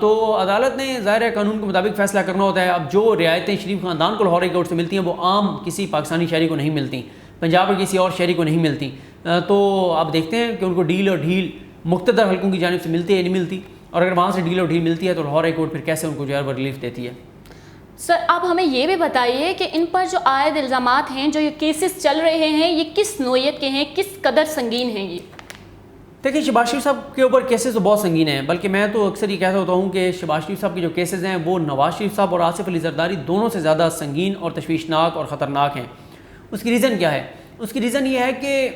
تو عدالت نے ظاہر قانون کے مطابق فیصلہ کرنا ہوتا ہے. اب جو رعایتیں شریف خاندان کو لاہور ہائی کورٹ سے ملتی ہیں وہ عام کسی پاکستانی شہری کو نہیں ملتی, پنجاب کے کسی اور شہری کو نہیں ملتی. تو آپ دیکھتے ہیں کہ ان کو ڈیل اور ڈھیل مقتدر حلقوں کی جانب سے ملتی ہے یا نہیں ملتی, اور اگر وہاں سے ڈیل اور ڈھیل ملتی ہے تو لاہور ہائی کورٹ پھر کیسے ان کو جو ہے وہ ریلیف دیتی ہے. سر اب ہمیں یہ بھی بتائیے کہ ان پر جو عائد الزامات ہیں, جو یہ کیسز چل رہے ہیں, یہ کس نوعیت کے ہیں, کس قدر سنگین ہیں یہ؟ دیکھیے شہباز شریف صاحب کے اوپر کیسز تو بہت سنگین ہیں, بلکہ میں تو اکثر یہ کہتا ہوتا ہوں کہ شہباز شریف صاحب کے جو کیسز ہیں وہ نواز شریف صاحب اور آصف علی زرداری دونوں سے زیادہ سنگین اور تشویشناک اور خطرناک ہیں. اس کی ریزن کیا ہے؟ اس کی ریزن یہ ہے کہ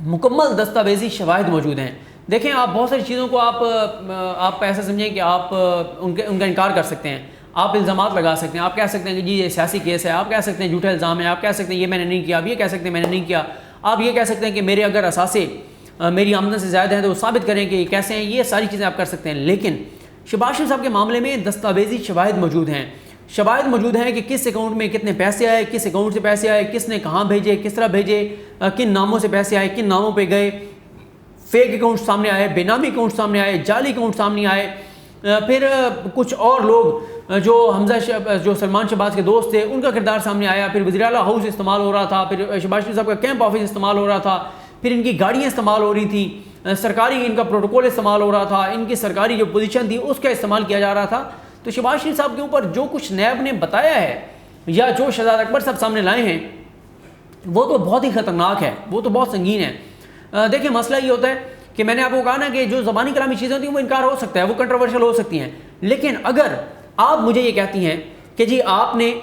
مکمل دستاویزی شواہد موجود ہیں. دیکھیں آپ بہت ساری چیزوں کو آپ ایسا سمجھیں کہ آپ ان کا انکار کر سکتے ہیں, آپ الزامات لگا سکتے ہیں, آپ کہہ سکتے ہیں کہ جی یہ سیاسی کیس ہے, آپ کہہ سکتے ہیں جھوٹے الزام ہیں, آپ کہہ سکتے ہیں یہ میں نے نہیں کیا, آپ یہ کہہ سکتے ہیں میں نے نہیں کیا, آپ یہ کہہ سکتے ہیں کہ میرے اگر اثاثے میری آمدن سے زیادہ ہیں تو وہ ثابت کریں کہ یہ کیسے ہیں, یہ ساری چیزیں آپ کر سکتے ہیں. لیکن شہباز شریف صاحب کے معاملے میں دستاویزی شواہد موجود ہیں. شواہد موجود ہیں کہ کس اکاؤنٹ میں کتنے پیسے آئے, کس اکاؤنٹ سے پیسے آئے, کس نے کہاں بھیجے, کس طرح بھیجے, کن ناموں سے پیسے آئے, کن ناموں پہ گئے, فیک اکاؤنٹ سامنے آئے, بے نامی اکاؤنٹ سامنے آئے, جعلی اکاؤنٹ سامنے آئے. پھر کچھ اور لوگ جو جو سلمان شہباز کے دوست تھے ان کا کردار سامنے آیا. پھر وزیر اعلیٰ ہاؤس استعمال ہو رہا تھا, پھر شہباز شریف صاحب کا کیمپ آفس استعمال ہو رہا تھا, پھر ان کی گاڑیاں استعمال ہو رہی تھیں, سرکاری ان کا پروٹوکول استعمال ہو رہا تھا, ان کی سرکاری جو پوزیشن تھی اس کا استعمال کیا جا رہا تھا. تو شہباز شریف صاحب کے اوپر جو کچھ نیب نے بتایا ہے یا جو شہزاد اکبر صاحب سامنے لائے ہیں وہ تو بہت ہی خطرناک ہے, وہ تو بہت سنگین ہے. دیکھیں مسئلہ یہ ہوتا ہے کہ میں نے آپ کو کہا نا کہ جو زبانی کلامی چیزیں ہوتی ہیں وہ انکار ہو سکتا ہے, وہ کنٹروورشل ہو سکتی ہیں. لیکن اگر آپ مجھے یہ کہتی ہیں کہ جی آپ نے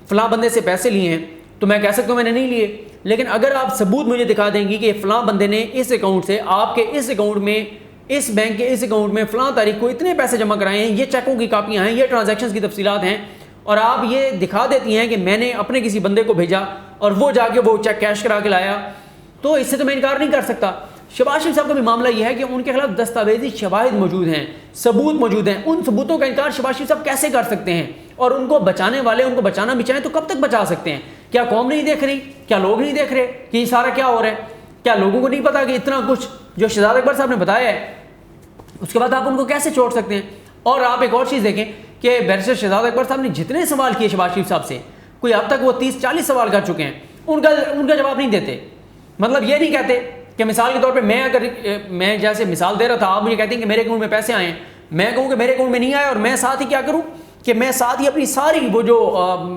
فلاں بندے سے پیسے لیے ہیں تو میں کہہ سکتا ہوں میں نے نہیں لیے. لیکن اگر آپ ثبوت مجھے دکھا دیں گی کہ فلاں بندے نے اس اکاؤنٹ سے آپ کے اس اکاؤنٹ میں, اس بینک کے اس اکاؤنٹ میں فلاں تاریخ کو اتنے پیسے جمع کرائے ہیں, یہ چیکوں کی کاپیاں ہیں, یہ ٹرانزیکشنز کی تفصیلات ہیں, اور آپ یہ دکھا دیتی ہیں کہ میں نے اپنے کسی بندے کو بھیجا اور وہ جا کے وہ چیک کیش کرا کے لایا, تو اس سے تو میں انکار نہیں کر سکتا. شہباز شریف صاحب کا بھی معاملہ یہ ہے کہ ان کے خلاف دستاویزی شواہد موجود ہیں, ثبوت موجود ہیں. ان ثبوتوں کا انکار شہباز شریف صاحب کیسے کر سکتے ہیں؟ اور ان کو بچانے والے ان کو بچانا بھی چاہیں تو کب تک بچا سکتے ہیں؟ کیا قوم نہیں دیکھ رہی؟ کیا لوگ نہیں دیکھ رہے کہ یہ سارا کیا ہو رہا ہے؟ کیا لوگوں کو نہیں پتا کہ اتنا کچھ جو شہزاد اکبر صاحب نے بتایا ہے اس کے بعد آپ ان کو کیسے چھوڑ سکتے ہیں؟ اور آپ ایک اور چیز دیکھیں کہ بیرسٹر شہزاد اکبر صاحب نے جتنے سوال کیے شہباز شریف صاحب سے, کوئی اب تک وہ 30-40 سوال کر چکے ہیں, ان کا جواب نہیں دیتے. مطلب یہ نہیں کہتے کہ مثال کے طور پہ میں جیسے مثال دے رہا تھا, آپ مجھے کہتے ہیں کہ میرے اکاؤنٹ میں پیسے آئے ہیں, میں کہوں کہ میرے اکاؤنٹ میں نہیں آئے, اور میں ساتھ ہی کیا کروں کہ میں ساتھ ہی اپنی ساری وہ جو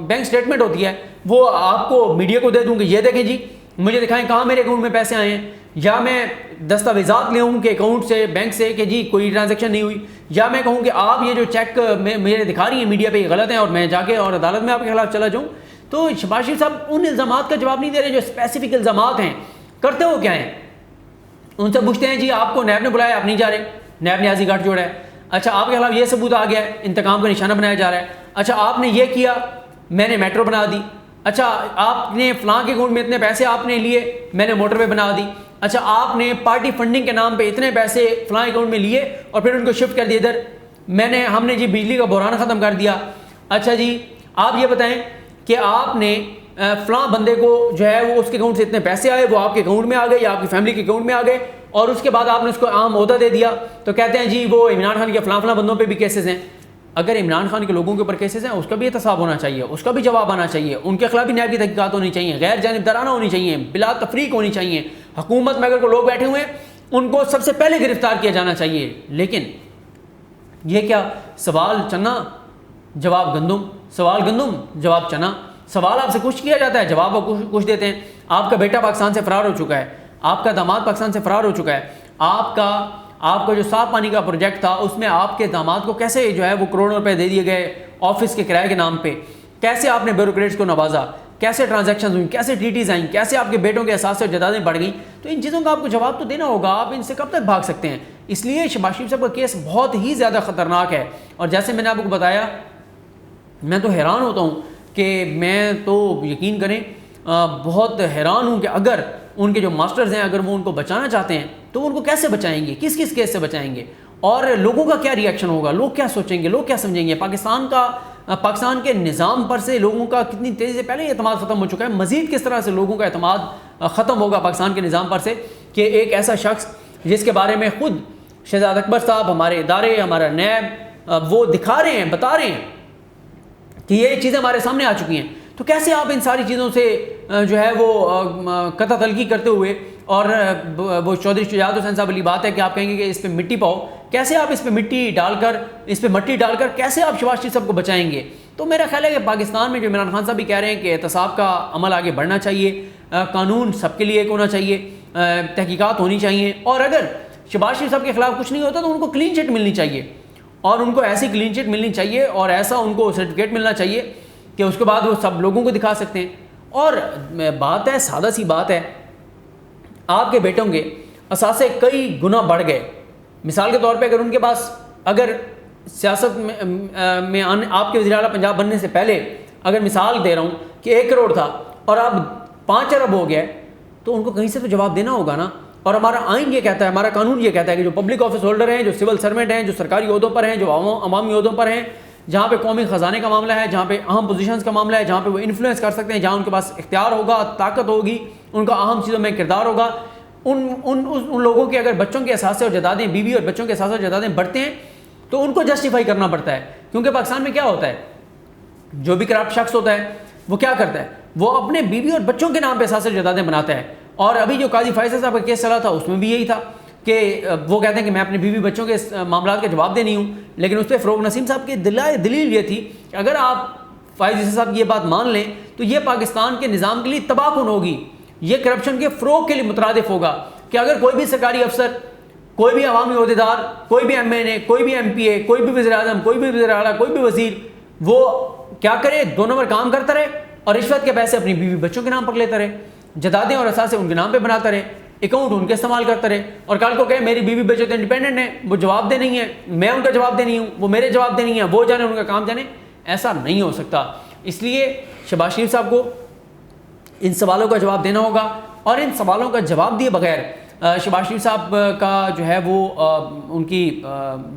بینک سٹیٹمنٹ ہوتی ہے وہ آپ کو میڈیا کو دے دوں کہ یہ دیکھیں جی مجھے دکھائیں کہاں میرے اکاؤنٹ میں پیسے آئے ہیں, یا میں دستاویزات لے ہوں کہ اکاؤنٹ سے بینک سے کہ جی کوئی ٹرانزیکشن نہیں ہوئی, یا میں کہوں کہ آپ یہ جو چیک میرے دکھا رہی ہیں میڈیا پہ یہ غلط ہیں اور میں جا کے اور عدالت میں آپ کے خلاف چلا جاؤں. تو شہباز شریف صاحب ان الزامات کا جواب نہیں دے رہے جو اسپیسیفک الزامات ہیں. کرتے ہو کیا ہیں؟ ان سے پوچھتے ہیں جی آپ کو نیب نے بلایا, آپ نہیں جا رہے, نیب نے ایسی گھٹ جوڑا ہے. اچھا آپ کے خلاف یہ ثبوت آ گیا ہے, انتقام کا نشانہ بنایا جا رہا ہے. اچھا آپ نے یہ کیا, میں نے میٹرو بنا دی. اچھا آپ نے فلاں کے اکاؤنٹ میں اتنے پیسے آپ نے لیے, میں نے موٹر وے بنا دی. اچھا آپ نے پارٹی فنڈنگ کے نام پہ اتنے پیسے فلاں اکاؤنٹ میں لیے اور پھر ان کو شفٹ کر دیے ادھر, ہم نے جی بجلی کا بحران ختم کر دیا. اچھا جی آپ یہ بتائیں کہ آپ نے فلاں بندے کو جو ہے وہ اس کے اکاؤنٹ سے اتنے پیسے آئے, وہ آپ کے اکاؤنٹ میں آ گئے یا آپ کی فیملی کے اکاؤنٹ میں آ گئے, اور اس کے بعد آپ نے اس کو عام عہدہ دے دیا. تو کہتے ہیں جی وہ عمران خان کے فلاں بندوں پہ بھی کیسز ہیں. اگر عمران خان کے لوگوں کے اوپر کیسز ہیں اس کا بھی احتساب ہونا چاہیے, اس کا بھی جواب آنا چاہیے, ان کے خلاف بھی نیب کی تحقیقات ہونی چاہیے, غیر جانبدارانہ ہونی چاہیے, بلا تفریق ہونی چاہیے. حکومت میں اگر کوئی لوگ بیٹھے ہوئے ہیں ان کو سب سے پہلے گرفتار کیا جانا چاہیے. لیکن یہ کیا سوال چنا جواب گندم, سوال گندم جواب چنا. سوال آپ سے کچھ کیا جاتا ہے, جواب آپ کچھ دیتے ہیں. آپ کا بیٹا پاکستان سے فرار ہو چکا ہے, آپ کا داماد پاکستان سے فرار ہو چکا ہے, آپ کا جو صاف پانی کا پروجیکٹ تھا اس میں آپ کے داماد کو کیسے جو ہے وہ کروڑوں روپے دے دیے گئے آفس کے کرائے کے نام پہ, کیسے آپ نے بیوروکریٹس کو نوازا, کیسے ٹرانزیکشنز ہوئیں, کیسے ٹیٹیز آئیں, کیسے آپ کے بیٹوں کے اثاثے اور جائیدادیں بڑھ گئیں. تو ان چیزوں کا آپ کو جواب تو دینا ہوگا, آپ ان سے کب تک بھاگ سکتے ہیں؟ اس لیے شہباز شریف صاحب کا کیس بہت ہی زیادہ خطرناک ہے. اور جیسے میں نے آپ کو بتایا, میں تو حیران ہوتا ہوں کہ میں تو یقین کریں بہت حیران ہوں کہ اگر ان کے جو ماسٹرز ہیں اگر وہ ان کو بچانا چاہتے ہیں تو وہ ان کو کیسے بچائیں گے, کس کیس سے بچائیں گے, اور لوگوں کا کیا ری ایکشن ہوگا, لوگ کیا سوچیں گے, لوگ کیا سمجھیں گے. پاکستان کے نظام پر سے لوگوں کا کتنی تیزی سے پہلے اعتماد ختم ہو چکا ہے, مزید کس طرح سے لوگوں کا اعتماد ختم ہوگا پاکستان کے نظام پر سے کہ ایک ایسا شخص جس کے بارے میں خود شہزاد اکبر صاحب، ہمارے ادارے، ہمارا نیب وہ دکھا رہے ہیں، بتا رہے ہیں کہ یہ چیزیں ہمارے سامنے آ چکی ہیں، تو کیسے آپ ان ساری چیزوں سے جو ہے وہ قطع تلقی کرتے ہوئے، اور وہ چودھری شجاعت حسین صاحب والی بات ہے کہ آپ کہیں گے کہ اس پہ مٹی پاؤ، کیسے آپ اس پہ مٹی ڈال کر کیسے آپ شہباز شریف صاحب کو بچائیں گے؟ تو میرا خیال ہے کہ پاکستان میں جو عمران خان صاحب بھی کہہ رہے ہیں کہ احتساب کا عمل آگے بڑھنا چاہیے، قانون سب کے لیے ایک ہونا چاہیے، تحقیقات ہونی چاہیے، اور اگر شہباز شریف صاحب کے خلاف کچھ نہیں ہوتا تو ان کو کلین چٹ ملنی چاہیے، اور ان کو ایسی کلین چٹ ملنی چاہیے اور ایسا ان کو سرٹیفکیٹ ملنا چاہیے کہ اس کے بعد وہ سب لوگوں کو دکھا سکتے ہیں۔ اور بات ہے، سادہ سی بات ہے، آپ کے بیٹوں کے اثاثے کئی گنا بڑھ گئے۔ مثال کے طور پہ اگر ان کے پاس، اگر سیاست میں آپ کے وزیر اعلیٰ پنجاب بننے سے پہلے اگر مثال دے رہا ہوں کہ 1 کروڑ تھا اور اب 5 ارب ہو گیا ہے، تو ان کو کہیں سے تو جواب دینا ہوگا نا۔ اور ہمارا آئین یہ کہتا ہے، ہمارا قانون یہ کہتا ہے کہ جو پبلک آفس ہولڈر ہیں، جو سول سرونٹ ہیں، جو سرکاری عہدوں پر ہیں، جو عوامی عہدوں پر ہیں، جہاں پہ قومی خزانے کا معاملہ ہے، جہاں پہ اہم پوزیشنز کا معاملہ ہے، جہاں پہ وہ انفلوئنس کر سکتے ہیں، جہاں ان کے پاس اختیار ہوگا، طاقت ہوگی، ان کا اہم چیزوں میں کردار ہوگا، ان لوگوں کے اگر بچوں کے اثاثے اور جائیدادیں، بیوی اور بچوں کے اثاثے اور جائیدادیں بڑھتے ہیں تو ان کو جسٹیفائی کرنا پڑتا ہے، کیونکہ پاکستان میں کیا ہوتا ہے، جو بھی کرپٹ شخص ہوتا ہے وہ کیا کرتا ہے، وہ اپنے بیوی اور بچوں کے نام پہ اثاثے اور جائیدادیں بناتا ہے۔ اور ابھی جو قاضی فیصل صاحب کا کیس چلا تھا اس میں بھی یہی تھا کہ وہ کہتے ہیں کہ میں اپنے بیوی بچوں کے معاملات کا جواب دے نہیں ہوں، لیکن اس پہ فروغ نسیم صاحب کی دلیل یہ تھی کہ اگر آپ فائز صاحب کی یہ بات مان لیں تو یہ پاکستان کے نظام کے لیے تباہ کن ہوگی، یہ کرپشن کے فروغ کے لیے مترادف ہوگا کہ اگر کوئی بھی سرکاری افسر، کوئی بھی عوامی عہدیدار، کوئی بھی MNA، کوئی بھی MP، کوئی بھی وزیر اعظم، کوئی بھی وزیر اعلیٰ، کوئی بھی وزیر، وہ کیا کرے، 2 نمبر کام کرتا رہے اور رشوت کے پیسے اپنی بیوی بچوں کے نام پر لیتا رہے، جائیدادیں اور اثاثے ان کے نام پہ بناتا رہے، اکاؤنٹ ان کے استعمال کرتا رہے، اور کل کو کہے میری بیوی بچے تو انڈیپینڈنٹ ہیں، وہ جواب دہ نہیں ہے، میں ان کا جواب دہ نہیں ہوں، وہ میرے جواب دہ نہیں ہیں، وہ جانے ان کا کام جانے، ایسا نہیں ہو سکتا۔ اس لیے شہباز شریف صاحب کو ان سوالوں کا جواب دینا ہوگا، اور ان سوالوں کا جواب دیے بغیر شہباز شریف صاحب کا جو ہے وہ ان کی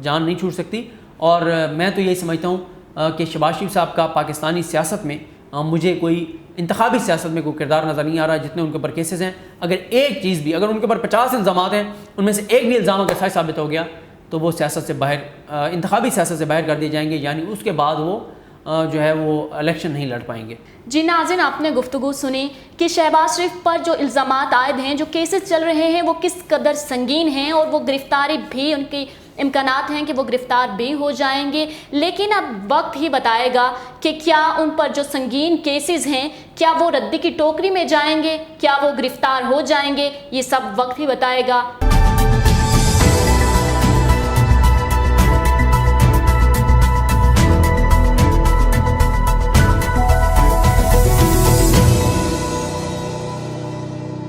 جان نہیں چھوٹ سکتی۔ اور میں تو یہی سمجھتا ہوں کہ شہباز شریف صاحب کا پاکستانی سیاست میں مجھے کوئی انتخابی سیاست میں کوئی کردار نظر نہیں آ رہا، جتنے ان کے اوپر کیسز ہیں۔ اگر ایک چیز بھی، اگر ان کے اوپر 50 الزامات ہیں، ان میں سے ایک بھی الزام اگر صحیح ثابت ہو گیا تو وہ سیاست سے باہر، انتخابی سیاست سے باہر کر دیے جائیں گے، یعنی اس کے بعد وہ جو ہے وہ الیکشن نہیں لڑ پائیں گے۔ جی ناظرین، آپ نے گفتگو سنی کہ شہباز شریف پر جو الزامات عائد ہیں، جو کیسز چل رہے ہیں، وہ کس قدر سنگین ہیں، اور وہ گرفتاری بھی، ان کی امکانات ہیں کہ وہ گرفتار بھی ہو جائیں گے، لیکن اب وقت ہی بتائے گا کہ کیا ان پر جو سنگین کیسز ہیں، کیا وہ ردی کی ٹوکری میں جائیں گے، کیا وہ گرفتار ہو جائیں گے، یہ سب وقت ہی بتائے گا۔